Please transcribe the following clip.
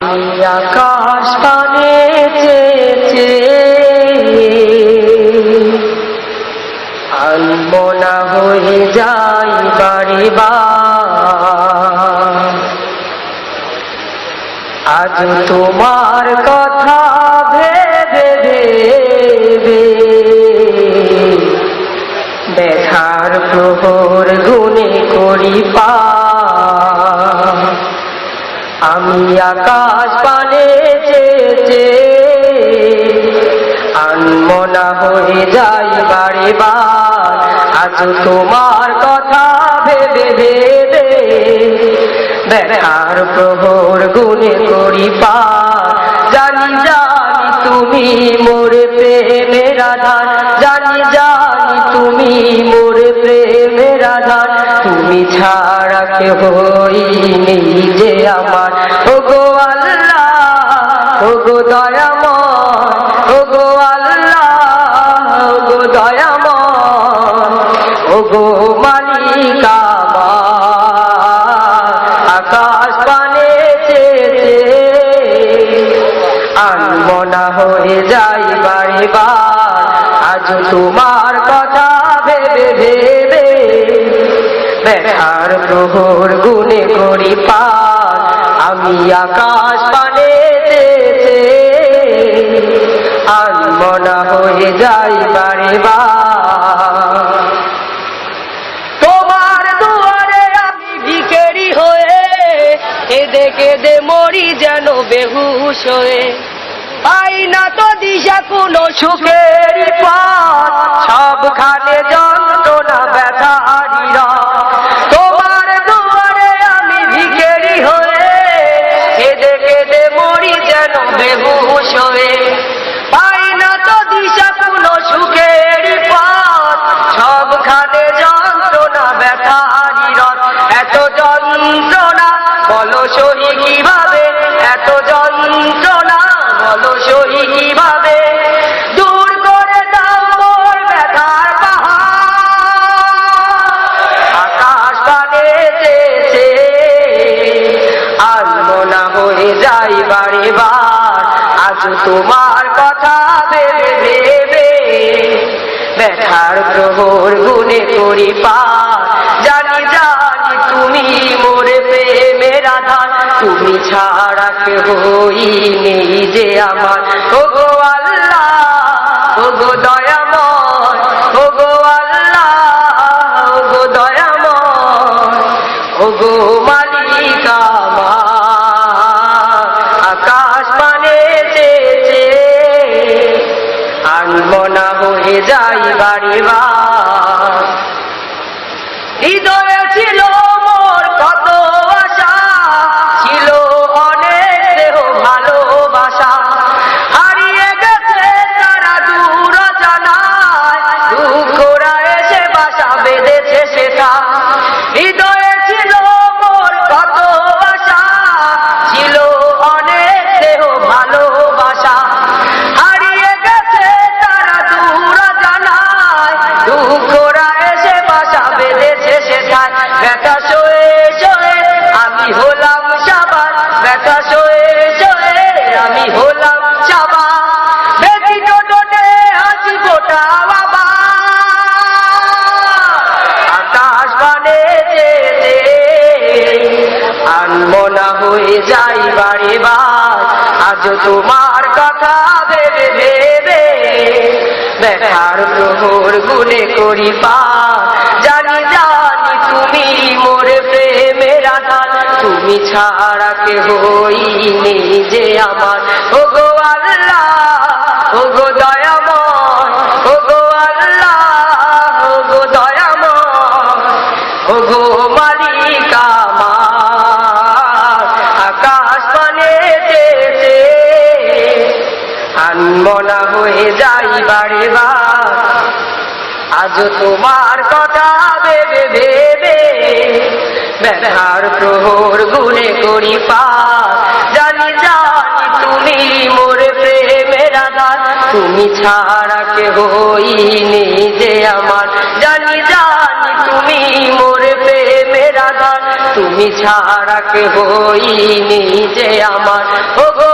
আমি আকাশ পানে চেয়ে আনমনা হয়ে যাই বারে বার। আজ তোমার কথা ভেবে ভেবে ব্যথার প্রহর গুনে করি পার। আমি আকাশ পানে চেয়ে আনমনা হয়ে যাই বারে বার। আজ তোমার কথা ভেবে ভেবে ব্যথার প্রহর গুনে করি পার। জানি জানি তুমি মোর প্রেমের আধার, জানি জানি তুমি মোর প্রেমের আধার। তুমি ছাড়া কেহ নেই যে আমার। ওগো আল্লাহ, ওগো দয়াময়, ওগো আল্লাহ, ওগো দয়াময়, ওগো মালিক আমার। আকাশ পানে চেয়ে আনমনা হয়ে যাই বারে বার। আজ তোমার কথা ভেবে ভেবে ব্যথার প্রহর গুনে করি পার। আমি আকাশ পানে চেয়ে আনমনা হয়ে যাই বারে বার। তোমার দুয়ারে আমি ভিখারি হয়ে কেঁদে কেঁদে মরি যেন বেহুশ হয়ে। পাই না তো দিশা কোনো সুখের পথ, সবখানে যন্ত্রণা ব্যথা আড়িরা। তোমার দুয়ারে আমি ভিখারি হয়ে কেঁদে কেঁদে মরি যেন বেহুশ হয়ে। পাই না তো দিশা কোনো সুখের পথ, সবখানে যন্ত্রণা ব্যথা আড়িরা। এত যন্ত্রণা বলো সহি কিভাবে, এত যন্ত্রণা বলো সহি কিভাবে। দূর করে দাও মোর ব্যথার পাহাড়। আকাশ পানে চেয়ে আনমনা হয়ে যাই বারে বার। আজ তোমার কথা ভেবে ভেবে ব্যথার প্রহর গুনে করি পার। জানি জানি তুমি মোর প্রেমের আধার, তুমি ছাড়া কেহ নেই যে আমার। ওগো আল্লাহ, ওগো দয়াময়, ওগো আল্লাহ, ওগো দয়াময়, ওগো মালিক আমার। আকাশ পানে চেয়ে আনমনা হয়ে যাই বারে বার। হৃদয়ে ছিল মোর কত আশা, ছিল অনেক দেহ ভালোবাসা। হারিয়ে গেছে তারা দূর জানায়, দুঃখরা এসে বাসা বেঁধেছে সেটা। হৃদয়ে ছিল মোর কত আশা, ছিল অনেক দেহ ভালোবাসা। হারিয়ে গেছে তারা দূর জানায়, দুঃখরা এসে বাসা বেঁধেছে সেটায়। ব্যথা সয়ে সয়ে আমি হলাম সাবার, ব্যথা সয়ে সয়ে আমি হলাম সাবার। ব্যথিত টোটে হাসি ফোটা বাবা। আকাশ পানে চেয়ে আনমনা হয়ে যাই বারে বার। আজ তোমার কথা ভেবে ভেবে ব্যথার প্রহর গুনে করি পার। জানি জানি তুমি মোর প্রেমের আধার, তুমি ছাড়া কেহ নেই যে আমার। ওগো আল্লাহ, ওগো দয়াময়, ওগো আল্লাহ, ওগো দয়াময়, ওগো মালিক আমার। আকাশ পানে চেয়ে আনমনা হয়ে যাই বারে বার। আজ তোমার কথা ভেবে ভেবে ব্যথার প্রহর গুনে করি পার। জানি জানি তুমি মোর প্রেমের আধার, তুমি ছাড়া কেহ নেই যে আমার। জানি জানি তুমি মোর প্রেমের আধার, তুমি ছাড়া কেহই নেই যে আমার, ওগো